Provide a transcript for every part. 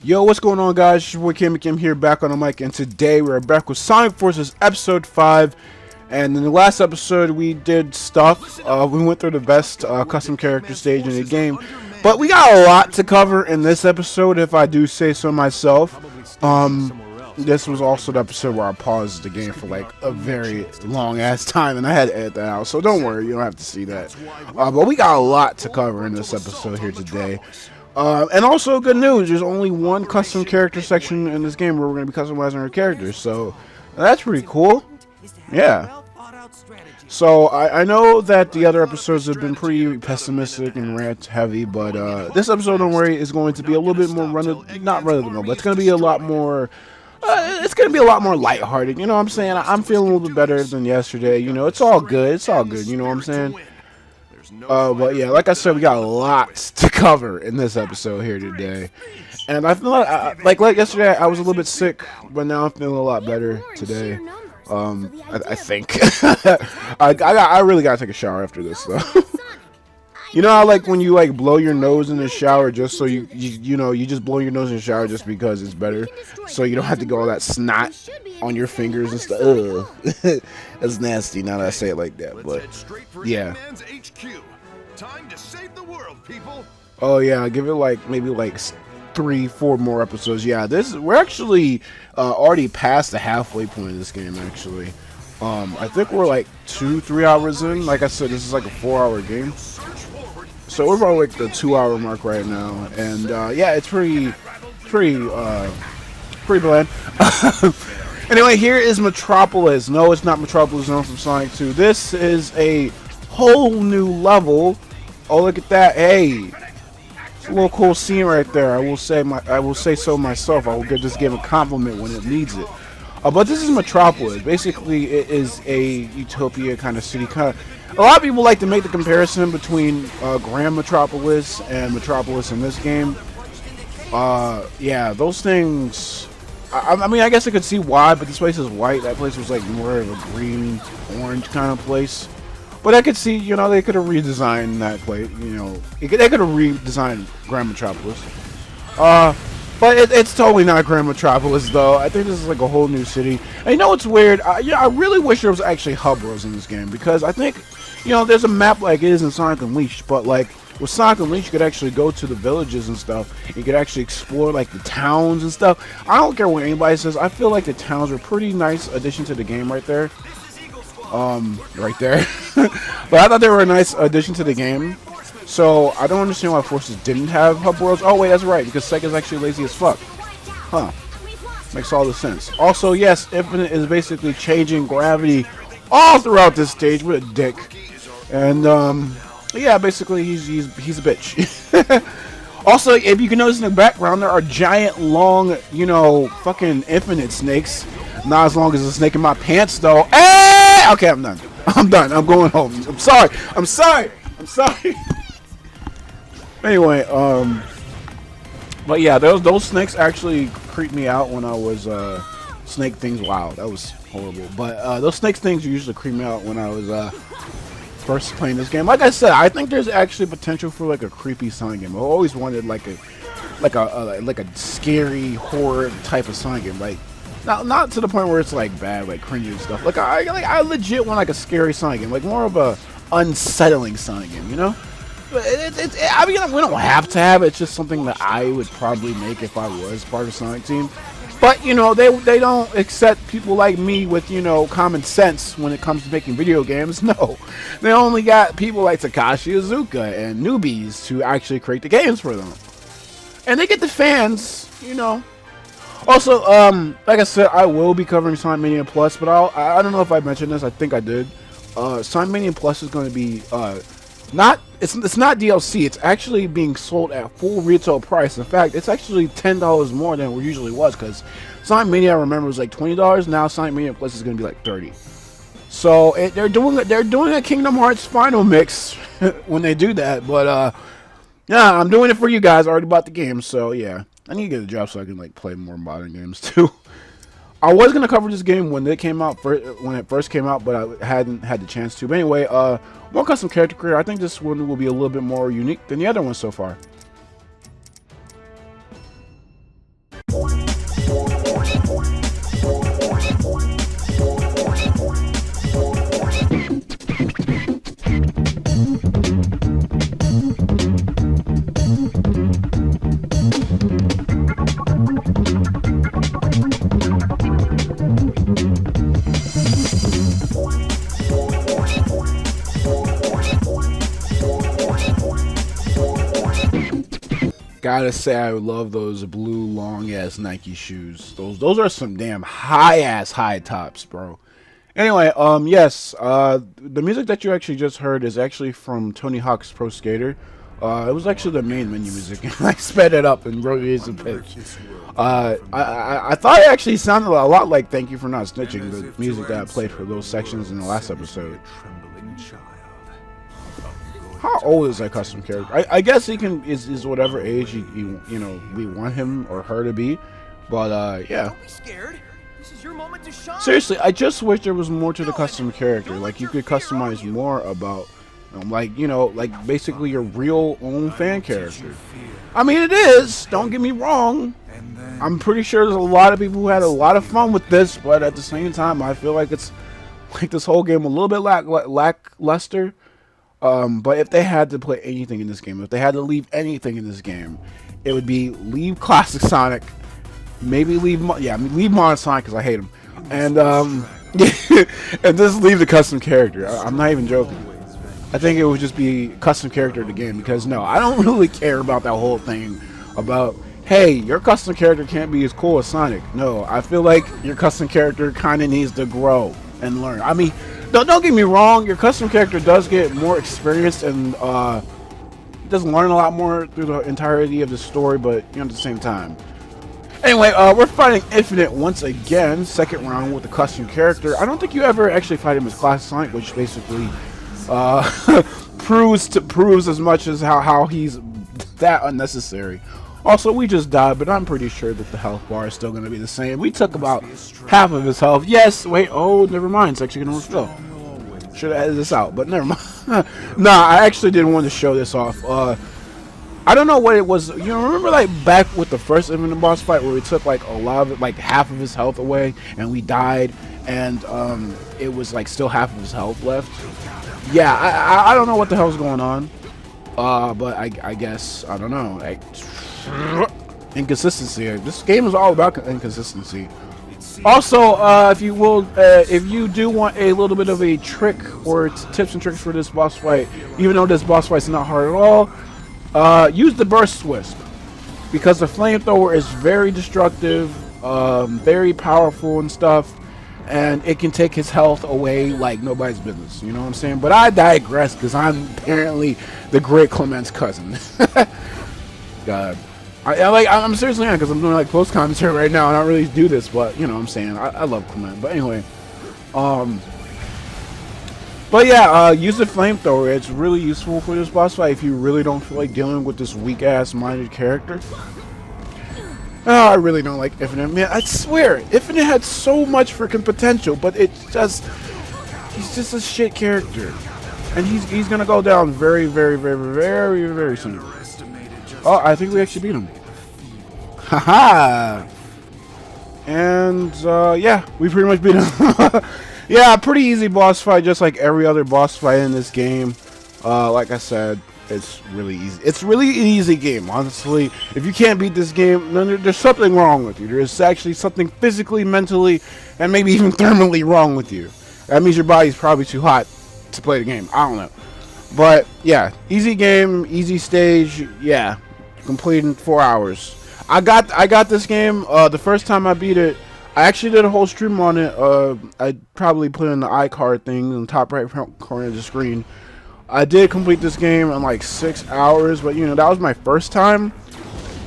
Yo, what's going on, guys? It's your boy KamyKam here, back on the mic, and today we're back with Sonic Forces Episode 5. And in the last episode, we did stuff. We went through the best custom character stage in the game, but we got a lot to cover in this episode, if I do say so myself. This was also the episode where I paused the game for like a very long ass time, and I had to edit that out, so don't worry, you don't have to see that. But we got a lot to cover in this episode here today. And also, good news, there's only one custom character section in this game where we're going to be customizing our characters, so that's pretty cool. Yeah. So, I know that the other episodes have been pretty pessimistic and rant heavy, but this episode, don't worry, is going to be a little bit more not run-of-the-mill, but it's going to be a lot more... it's going to be a lot more lighthearted, you know what I'm saying? I'm feeling a little bit better than yesterday, you know, it's all good, you know what I'm saying? But yeah, like I said, we got lots to cover in this episode here today. And I feel like yesterday, I was a little bit sick, but now I'm feeling a lot better today. I think. I really gotta take a shower after this, though. You know how, like, when you, like, blow your nose in the shower just so you know, you just blow your nose in the shower just because it's better, so you don't have to get all that snot on your fingers and stuff. Ugh. That's nasty now that I say it like that, but, yeah. Oh, yeah, give it, like, maybe, like, 3-4 more episodes. Yeah, we're actually already past the halfway point of this game, actually. I think we're, like, 2-3 hours in. Like I said, this is, like, a 4-hour game. So we're about like the 2-hour mark right now, and yeah, it's pretty bland. Anyway, here is Metropolis. No, it's not Metropolis known from Sonic 2. This is a whole new level. Oh, look at that! Hey, it's a little cool scene right there. I will say so myself. I will give this game a compliment when it needs it. But this is Metropolis. Basically, it is a utopia kind of city. A lot of people like to make the comparison between Grand Metropolis and Metropolis in this game. Yeah, those things... I mean, I guess I could see why, but this place is white. That place was like more of a green, orange kind of place. But I could see, you know, they could have redesigned that place, you know. They could have redesigned Grand Metropolis. But it's totally not Grand Metropolis, though. I think this is like a whole new city. And you know what's weird? I really wish there was actually hub worlds in this game, because I think... You know, there's a map like it is in Sonic Unleashed, but like with Sonic Unleashed, you could actually go to the villages and stuff. You could actually explore like the towns and stuff. I don't care what anybody says. I feel like the towns are a pretty nice addition to the game right there. Right there. But I thought they were a nice addition to the game. So I don't understand why Forces didn't have hub worlds. Oh wait, that's right, because Sega's actually lazy as fuck. Huh. Makes all the sense. Also, yes, Infinite is basically changing gravity all throughout this stage. What a dick. And yeah, basically he's a bitch. Also, if you can notice in the background, there are giant, long, you know, fucking Infinite snakes. Not as long as the snake in my pants, though. Hey! Okay, I'm done. I'm going home. I'm sorry. Anyway, but yeah, those snakes actually creeped me out when I was snake things. Wow, that was horrible. But those snake things usually creep me out when I was first playing this game. Like I said, I think there's actually potential for like a creepy Sonic game. I always wanted like a scary horror type of Sonic game. Like not to the point where it's like bad, like cringy and stuff. Like I legit want like a scary Sonic game, like more of a unsettling Sonic game, you know? But I mean, we don't have to have it. It's just something that I would probably make if I was part of a Sonic team. But, you know, they don't accept people like me with, you know, common sense when it comes to making video games. No. They only got people like Takashi Iizuka and newbies to actually create the games for them. And they get the fans, you know. Also, like I said, I will be covering Sonic Mania Plus, but I don't know if I mentioned this. I think I did. Sonic Mania Plus is going to be... It's not DLC. It's actually being sold at full retail price. In fact, it's actually $10 more than it usually was, because Sonic Mania, I remember, was like $20. Now Sonic Mania Plus is going to be like $30. So they're doing a Kingdom Hearts final mix when they do that. But yeah, I'm doing it for you guys. I already bought the game, so yeah, I need to get a job so I can like play more modern games too. I was gonna cover this game when it came out, when it first came out, but I hadn't had the chance to. But anyway, more custom character creator. I think this one will be a little bit more unique than the other ones so far. Gotta say, I love those blue long ass Nike shoes. Those are some damn high tops, bro. Anyway, yes, the music that you actually just heard is actually from Tony Hawk's Pro Skater. It was actually the main menu music, and I sped it up and wrote it as a pitch. I thought it actually sounded a lot like "Thank You for Not Snitching," the music that I played for those sections in the last episode. How old is that custom character? I guess he can is whatever age you know we want him or her to be, but yeah. Seriously, I just wish there was more to the custom character. Like you could customize more about, like like basically your real own fan character. I mean, it is. Don't get me wrong. I'm pretty sure there's a lot of people who had a lot of fun with this, but at the same time, I feel like it's like this whole game a little bit lackluster. But if they had to play anything in this game, if they had to leave anything in this game, it would be leave Classic Sonic, maybe leave Modern Sonic because I hate him, and and just leave the custom character. I'm not even joking. I think it would just be custom character of the game because no, I don't really care about that whole thing about hey, your custom character can't be as cool as Sonic. No, I feel like your custom character kind of needs to grow and learn. I mean, don't get me wrong, your custom character does get more experienced and does learn a lot more through the entirety of the story, but at the same time. Anyway, we're fighting Infinite once again, second round with the custom character. I don't think you ever actually fight him as Classic Sonic, which basically proves as much as how he's that unnecessary. Also, we just died, but I'm pretty sure that the health bar is still going to be the same. We took about half of his health. Yes, wait, oh, never mind. It's actually going to refill. Should have edited this out, but never mind. Nah, I actually didn't want to show this off. I don't know what it was. Remember like back with the first Infinite boss fight where we took like a lot of it, like half of his health away, and we died, and it was like still half of his health left. Yeah, I don't know what the hell's going on. But I guess I don't know. Like, inconsistency. This game is all about inconsistency. Also, if you do want a little bit of a trick or tips and tricks for this boss fight, even though this boss fight is not hard at all, use the burst wisp because the flamethrower is very destructive, very powerful and stuff, and it can take his health away like nobody's business. You know what I'm saying? But I digress because I'm apparently the great Clement's cousin. God. I'm seriously on because I'm doing like post commentary right now and I don't really do this, but you know what I'm saying, I love Clement. But anyway, but yeah, use the flamethrower. It's really useful for this boss fight if you really don't feel like dealing with this weak ass minded character. Oh, I really don't like Infinite. Man, I swear, Infinite had so much freaking potential, but he's just a shit character, and he's gonna go down very, very, very, very, very soon. Oh, I think we actually beat him. Haha. And yeah, we pretty much beat him. Yeah, pretty easy boss fight, just like every other boss fight in this game. Like I said, it's really easy. It's really an easy game, honestly. If you can't beat this game, then there's something wrong with you. There's actually something physically, mentally, and maybe even thermally wrong with you. That means your body's probably too hot to play the game. I don't know. But yeah, easy game, easy stage. Yeah, completed in 4 hours. I got this game. The first time I beat it, I actually did a whole stream on it. I probably put in the iCard thing in the top right corner of the screen. I did complete this game in like 6 hours, but that was my first time.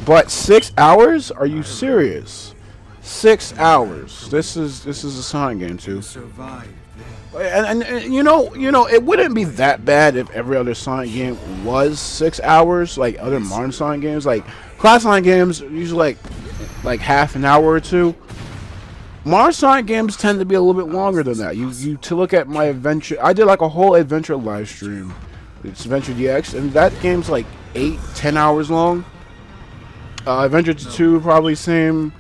But 6 hours? Are you serious? 6 hours. This is a Sonic game too. And it wouldn't be that bad if every other Sonic game was 6 hours, like other modern Sonic games. Like classic Sonic games are usually like half an hour or two. Modern Sonic games tend to be a little bit longer than that. You to look at my adventure, I did like a whole adventure live stream. It's Adventure DX, and that game's like 8-10 hours long. Adventure 2 probably same.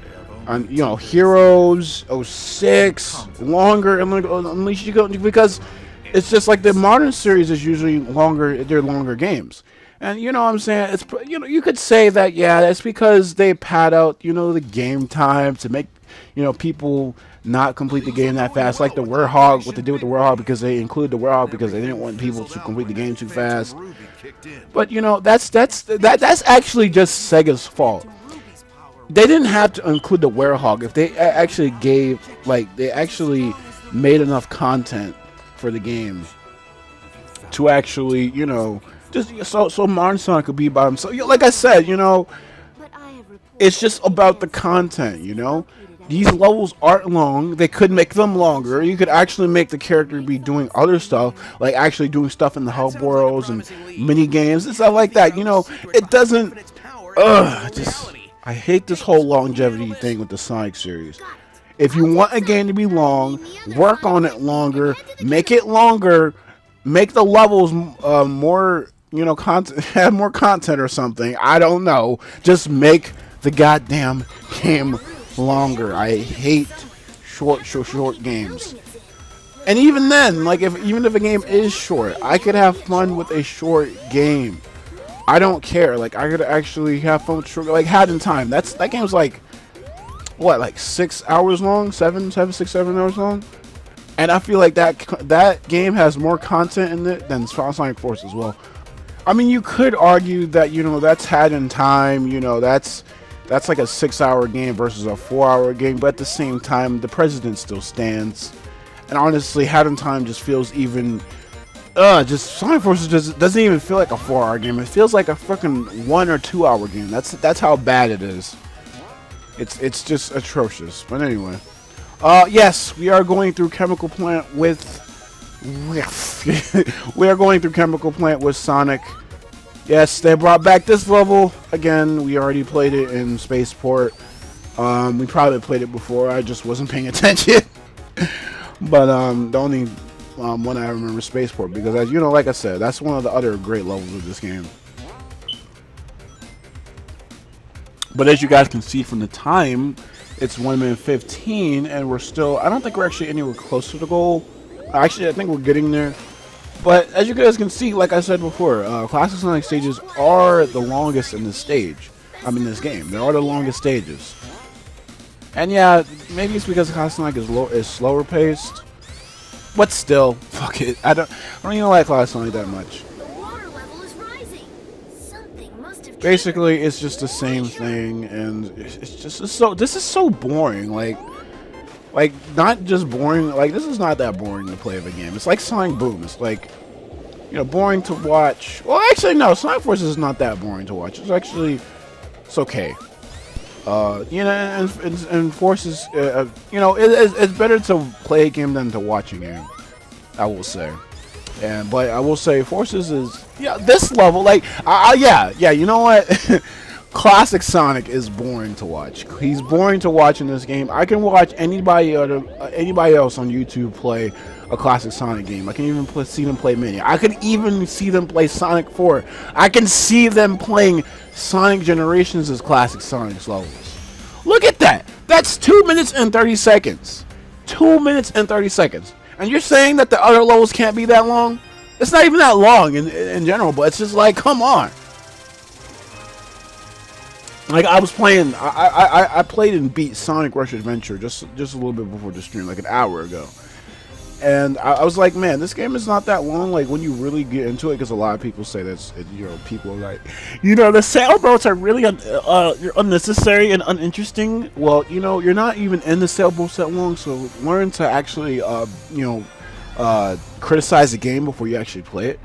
And Heroes 06 longer, and Unleash you go, because it's just like the modern series is usually longer. They're longer games, and you know what I'm saying. It's you could say that that's because they pad out the game time to make people not complete the game that fast, like the Werehog, what they did with the Werehog, because they include the Werehog because they didn't want people to complete the game too fast. But you know, that's actually just Sega's fault. They didn't have to include the Werehog if they actually gave, like, they actually made enough content for the game to actually, you know, just so Modern Sonic could be by himself. Like I said, you know, it's just about the content, you know. These levels aren't long. They could make them longer. You could actually make the character be doing other stuff, like actually doing stuff in the hub worlds and mini games and stuff like that. You know, it doesn't. I hate this whole longevity thing with the Sonic series. If you want a game to be long, work on it longer, make it longer, make the levels more, you know, content, have more content or something. I don't know. Just make the goddamn game longer. I hate short games. And even then, like, even if a game is short, I could have fun with a short game. I don't care. Like, I could actually have fun with short, like Hat in Time. That game's like, what, like 6 hours long, 7 hours long. And I feel like that game has more content in it than Sonic Force as well. I mean, you could argue that, you know, that's Hat in Time, you know, that's like a 6-hour game versus a 4-hour game, but at the same time, the precedent still stands. And honestly, Hat in Time just feels even, just Sonic Forces just doesn't even feel like a 4-hour game. It feels like a freaking 1 or 2 hour game. That's how bad it is. It's just atrocious. But anyway, yes, we are going through Chemical Plant with we are going through Chemical Plant with Sonic. Yes, they brought back this level again. We already played it in Spaceport. We probably played it before. I just wasn't paying attention. But the only one I remember Spaceport, because, as you know, like I said, that's one of the other great levels of this game. But as you guys can see from the time, it's 1:15, and we're still, I don't think we're actually anywhere close to the goal. Actually, I think we're getting there. But as you guys can see, like I said before, Classic Sonic stages are the longest in this stage. I mean, this game. They are the longest stages. And yeah, maybe it's because Classic Sonic is slower paced. But still, fuck it. I don't even like Classic Sonic that much. Basically, it's just the same thing, and this is so boring. Like, not just boring, like, this is not that boring to play of a game. It's like Sonic Boom. It's like, you know, boring to watch. Well, actually, no, Sonic Forces is not that boring to watch. It's actually, it's okay. You know, and Forces, you know, it's better to play a game than to watch a game, I will say. But I will say Forces is, yeah, this level, like, yeah, you know what? Classic Sonic is boring to watch. He's boring to watch in this game. I can watch anybody else on YouTube play a Classic Sonic game. I can even see them play Mini. I could even see them play Sonic 4. I can see them playing Sonic Generations as Classic Sonic levels. Look at that. That's 2 minutes and 30 seconds. 2 minutes and 30 seconds. And you're saying that the other levels can't be that long? It's not even that long in general, but it's just like, come on. Like, I was playing, I played and beat Sonic Rush Adventure just a little bit before the stream, like an hour ago. And I was like, man, this game is not that long, like, when you really get into it, because a lot of people say that's, you know, people are like, you know, the sailboats are really unnecessary and uninteresting. Well, you know, you're not even in the sailboats that long, so learn to actually, you know, criticize the game before you actually play it.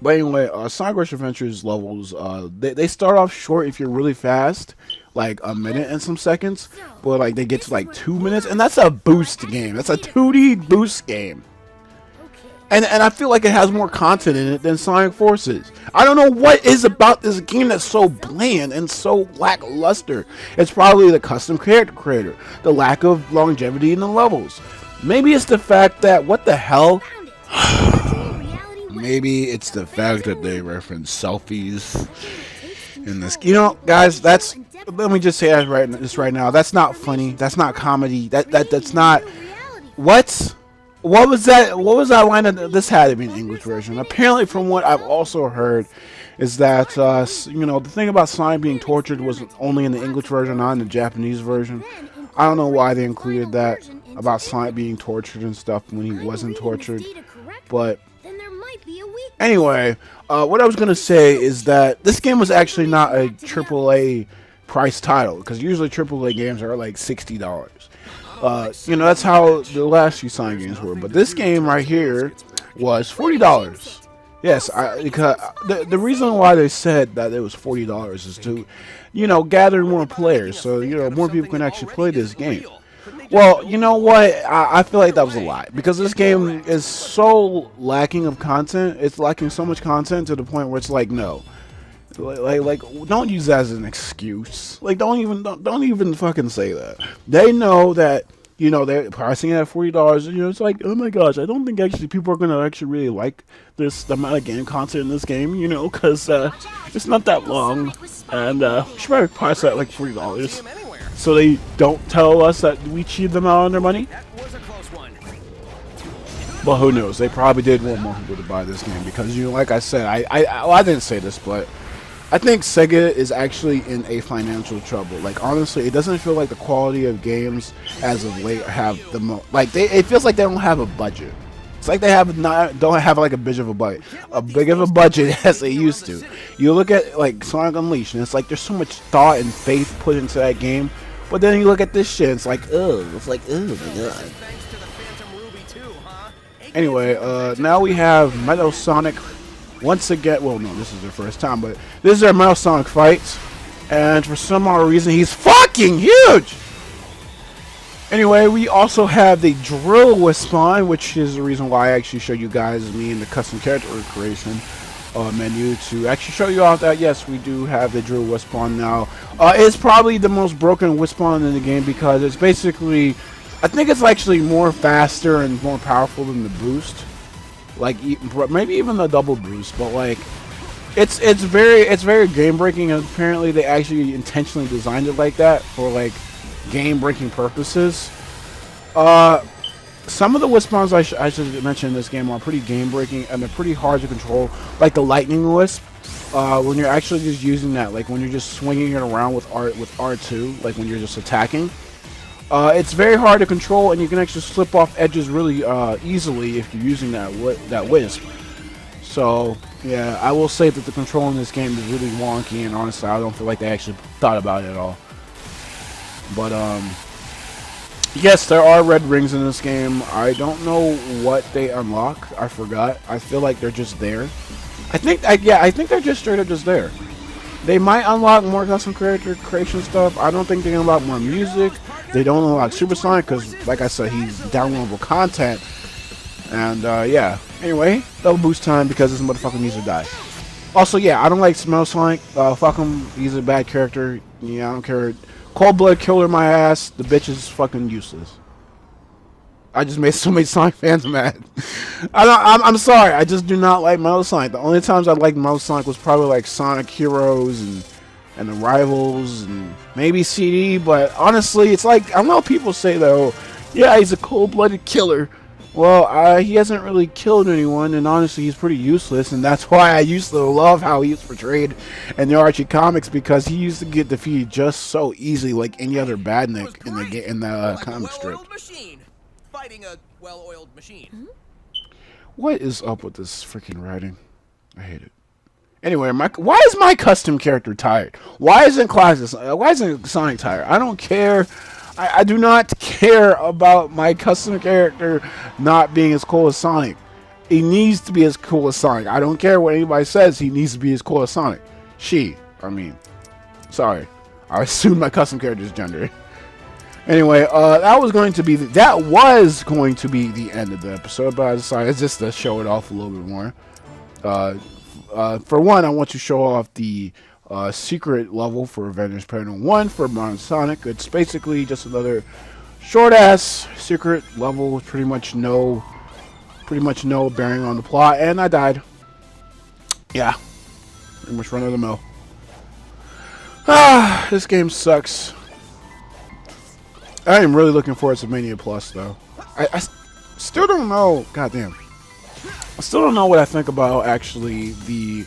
But anyway, Sonic Rush Adventure's levels, they start off short if you're really fast, like a minute and some seconds, but like they get to like 2 minutes, and that's a boost game. That's a 2D boost game. And I feel like it has more content in it than Sonic Forces. I don't know what is about this game that's so bland and so lackluster. It's probably the custom character creator, the lack of longevity in the levels. Maybe it's the fact that, what the hell? Maybe it's the fact that they reference selfies in this. You know, guys, that's, let me just say that right now. That's not funny. That's not comedy. That's not. What was that? What was that line? This had to be an English version. Apparently, from what I've also heard, is that you know, the thing about Sonic being tortured was only in the English version, not in the Japanese version. I don't know why they included that about Sonic being tortured and stuff when he wasn't tortured. But anyway, what I was going to say is that this game was actually not a AAA price title, because usually AAA games are like $60. You know, that's how the last few Sonic games were. But this game right here was $40. Yes, because the reason why they said that it was $40 is to, you know, gather more players, so you know more people can actually play this game. Well, you know what? I feel like that was a lie, because this game is so lacking of content. It's lacking so much content to the point where it's like, no, like don't use that as an excuse. Like don't even fucking say that. They know that. You know, they're pricing it at $40. You know, it's like, oh my gosh, I don't think actually people are gonna actually really like the amount of game content in this game. You know, because it's not that long, and we should probably price it at like $40, so they don't tell us that we cheated them out on their money. But who knows? They probably did want more people to buy this game, because, you know, like I said, I didn't say this, but I think Sega is actually in a financial trouble. Like, honestly, it doesn't feel like the quality of games as of late have the most. Like, it feels like they don't have a budget. It's like they don't have like a big of a budget as they used to. You look at like Sonic Unleashed, and it's like there's so much thought and faith put into that game. But then you look at this shit, it's like, ugh. It's like, oh my god. Anyway, now we have Metal Sonic. Once again, well, no, this is their first time, but this is their Metal Sonic fight, and for some odd reason, he's fucking huge! Anyway, we also have the Drill Respawn, which is the reason why I actually showed you guys me in the custom character creation menu, to actually show you off that, yes, we do have the Drill Respawn now. It's probably the most broken Respawn in the game, because it's basically, I think it's actually more faster and more powerful than the boost. Like maybe even the double boost, but like it's very game breaking, and apparently they actually intentionally designed it like that for like game breaking purposes. Some of the Wispawns I should mention in this game are pretty game breaking, and they're pretty hard to control. Like the Lightning Wisp, when you're actually just using that, like when you're just swinging it around with R2, like when you're just attacking. It's very hard to control, and you can actually slip off edges really easily if you're using that wisp. So yeah, I will say that the control in this game is really wonky, and honestly, I don't feel like they actually thought about it at all. But yes, there are red rings in this game. I don't know what they unlock. I forgot. I feel like they're just there. I think they're just straight up just there. They might unlock more custom character creation stuff. I don't think they unlock more music. They don't unlock Super Sonic because, like I said, he's downloadable content. And, yeah. Anyway, double boost time because this motherfucker needs to die. Also, yeah, I don't like Metal Sonic. Fuck him. He's a bad character. Yeah, I don't care. Cold Blood Killer my ass. The bitch is fucking useless. I just made so many Sonic fans mad. I'm sorry. I just do not like Metal Sonic. The only times I liked Metal Sonic was probably like Sonic Heroes and the Rivals and maybe CD. But honestly, it's like, I don't know what people say though. Yeah, he's a cold-blooded killer. Well, he hasn't really killed anyone, and honestly, he's pretty useless. And that's why I used to love how he was portrayed in the Archie comics, because he used to get defeated just so easily, like any other badnik in the comic strip. Fighting a well-oiled machine. What is up with this freaking writing? I hate it. Anyway, why is my custom character tired? Why isn't Why isn't Sonic tired? I don't care. I do not care about my custom character not being as cool as Sonic. He needs to be as cool as Sonic. I don't care what anybody says. He needs to be as cool as Sonic. Sorry. I assumed my custom character's gender. Anyway, that was going to be the end of the episode, but I decided just to show it off a little bit more. For one, I want to show off the secret level for Avengers Panel 1 for Modern Sonic. It's basically just another short-ass secret level with pretty much no bearing on the plot, and I died. Yeah, pretty much run of the mill. This game sucks. I am really looking forward to Mania Plus, though. I still don't know. Goddamn. I still don't know what I think about actually the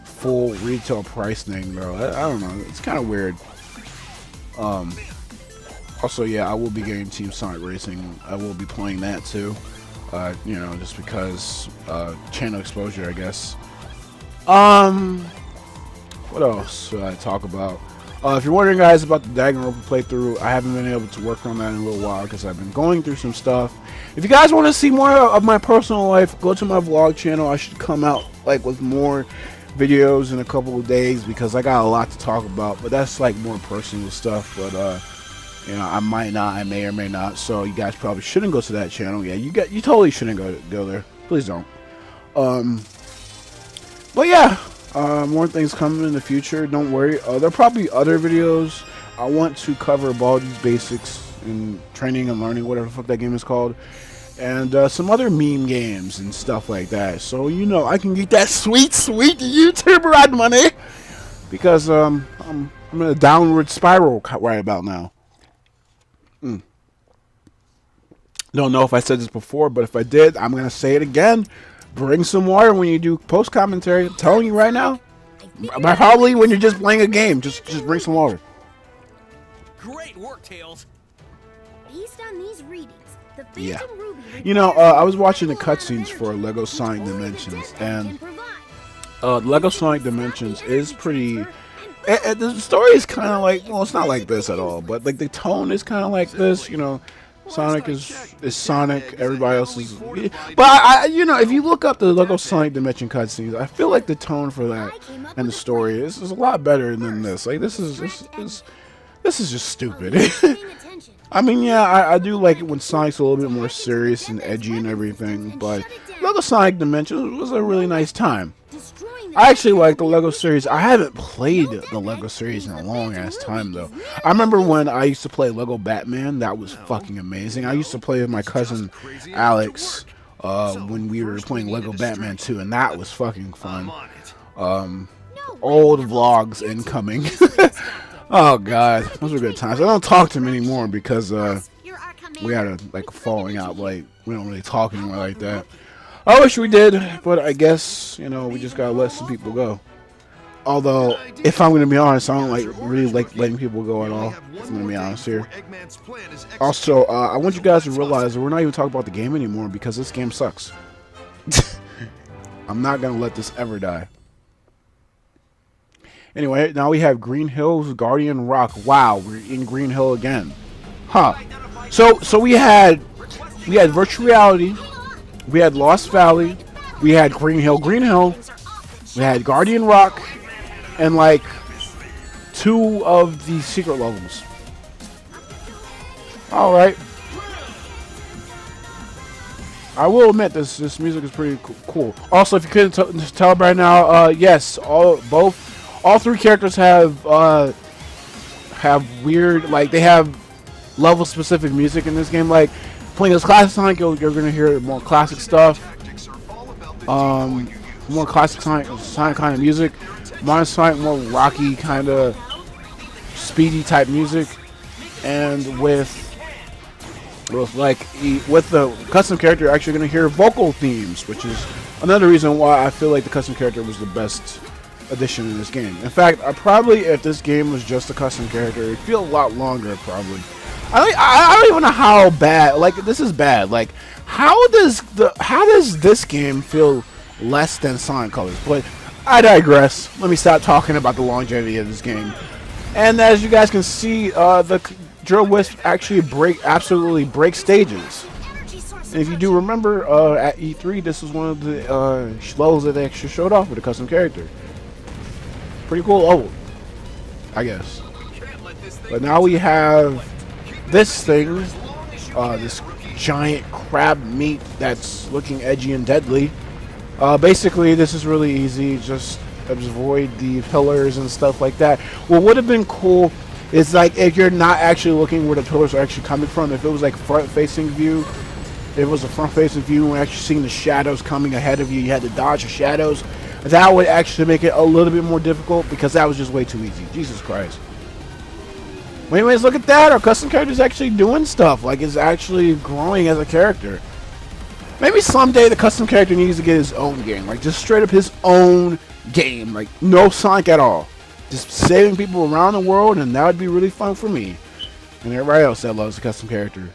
full retail price thing, bro. I don't know. It's kind of weird. Also, yeah, I will be getting Team Sonic Racing. I will be playing that too. You know, just because channel exposure, I guess. What else should I talk about? If you're wondering, guys, about the Danganronpa playthrough, I haven't been able to work on that in a little while because I've been going through some stuff. If you guys want to see more of my personal life, go to my vlog channel. I should come out like with more videos in a couple of days because I got a lot to talk about. But that's like more personal stuff. But you know, I might not, I may or may not. So you guys probably shouldn't go to that channel. Yeah, you totally shouldn't go there. Please don't. But yeah. More things coming in the future. Don't worry. There are probably other videos. I want to cover Baldi's Basics and Training and Learning, whatever the fuck that game is called, and some other meme games and stuff like that. So you know, I can get that sweet YouTuber ad money because I'm in a downward spiral right about now. Don't know if I said this before, but if I did, I'm gonna say it again. Bring some water when you do post commentary. I'm telling you right now. Probably when you're just playing a game, just bring some water. Great work, Tails. Based on these readings, the Phantom Yeah. Ruby You know, I was watching the cutscenes for Lego Sonic Dimensions, and Lego Sonic Dimensions is pretty. The story is kind of like, well, it's not like this at all, but like the tone is kind of like this. You know, Sonic is Sonic. Everybody else is. But I, you know, if you look up the Lego Sonic Dimension cutscenes, I feel like the tone for that and the story is a lot better than this. Like this is just stupid. I mean, yeah, I do like it when Sonic's a little bit more serious and edgy and everything, but Lego Sonic Dimensions was a really nice time. I actually like the Lego series. I haven't played the Lego series in a long ass time though. I remember when I used to play Lego Batman. That was fucking amazing. I used to play with my cousin Alex when we were playing Lego Batman 2, and that was fucking fun. Old vlogs incoming. Oh god, those were good times. I don't talk to him anymore because we had a like falling out. Like we don't really talk anymore like that. I wish we did, but I guess, you know, we just gotta let some people go. Although, if I'm gonna be honest, I don't really like letting people go at all. If I'm gonna be honest here. Also, I want you guys to realize that we're not even talking about the game anymore because this game sucks. I'm not gonna let this ever die. Anyway, now we have Green Hills Guardian Rock. Wow, we're in Green Hill again. Huh. So we had virtual reality. We had Lost Valley, we had Green Hill, we had Guardian Rock, and like 2 of the secret levels. All-right. I will admit this music is pretty cool. Also, if you couldn't tell right now, yes, all 3 characters have weird, like they have level specific music in this game. Like playing as classic Sonic, you're gonna hear more classic stuff, more classic Sonic kind of music. Modern Sonic, more rocky kind of speedy type music, and with the custom character, you're actually gonna hear vocal themes, which is another reason why I feel like the custom character was the best addition in this game. In fact, if this game was just a custom character, it'd feel a lot longer probably. I don't even know how bad. Like this is bad. Like how does this game feel less than Sonic Colors? But I digress. Let me stop talking about the longevity of this game. And as you guys can see, the Drill Wisp actually absolutely break stages. And if you do remember, at E3, this was one of the levels that they actually showed off with a custom character. Pretty cool level, I guess. But now we have this thing, this giant crab meat that's looking edgy and deadly. Basically, this is really easy. Just avoid the pillars and stuff like that. What would have been cool is like if you're not actually looking where the pillars are actually coming from. If it was like front-facing view, if it was a front-facing view and actually seeing the shadows coming ahead of you, you had to dodge the shadows. That would actually make it a little bit more difficult because that was just way too easy. Jesus Christ. But anyways, look at that. Our custom character is actually doing stuff. Like, it's actually growing as a character. Maybe someday the custom character needs to get his own game. Like, just straight up his own game. Like, no Sonic at all. Just saving people around the world, and that would be really fun for me. and everybody else that loves the custom character.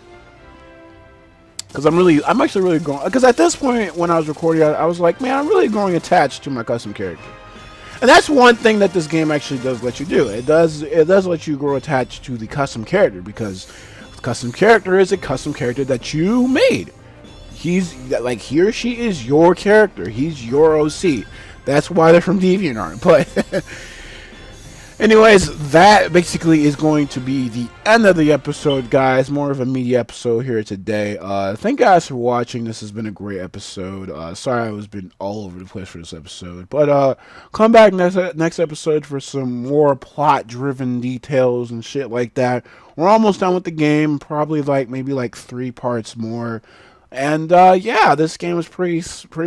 Because I'm actually really going. Because at this point when I was recording, I was like, man, I'm really growing attached to my custom character. And that's one thing that this game actually does let you do. It does let you grow attached to the custom character, because the custom character is a custom character that you made. He's like, he or she is your character. He's your OC. That's why they're from DeviantArt. But anyways, that basically is going to be the end of the episode, guys. More of a media episode here today. Thank you guys for watching. This has been a great episode. Sorry I was been all over the place for this episode, but come back next episode for some more plot-driven details and shit like that. We're almost done with the game. Probably maybe 3 parts more. And yeah, this game is pretty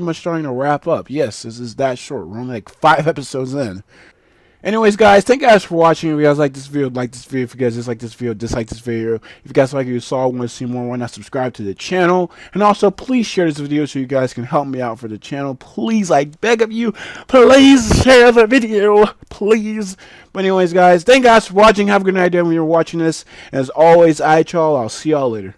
much starting to wrap up. Yes, this is that short. We're only 5 episodes in. Anyways, guys, thank you guys for watching. If you guys like this video, like this video. If you guys dislike this video, dislike this video. If you guys like what you saw, want to see more, why not subscribe to the channel? And also, please share this video so you guys can help me out for the channel. Please, I beg of you, please share the video, please. But anyways, guys, thank you guys for watching. Have a good night when you're watching this. And as always, I'll see y'all later.